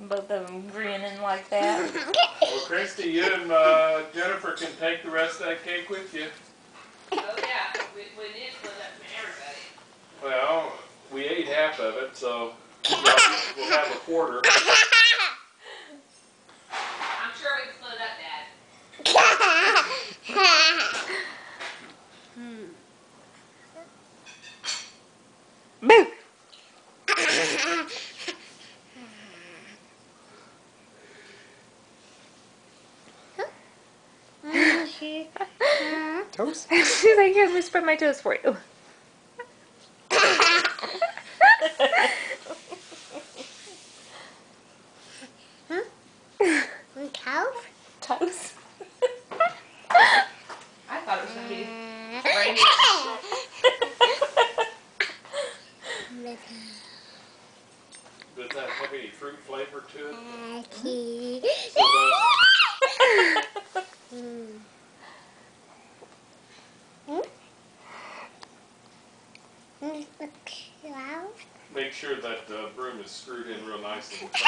both of them grinning like that. Well, Christy, you and Jennifer can take the rest of that cake with you. Oh yeah, we did split up from everybody. Well, we ate half of it, so we'll have a quarter. I'm sure we can split it up, Dad. Boo! Toast? She's like, here, let me spread my toast for you. Cows? Toast? I thought it was going to be rainy. Does that have any fruit flavor to it? Okay. So make sure that broom is screwed in real nice and firm.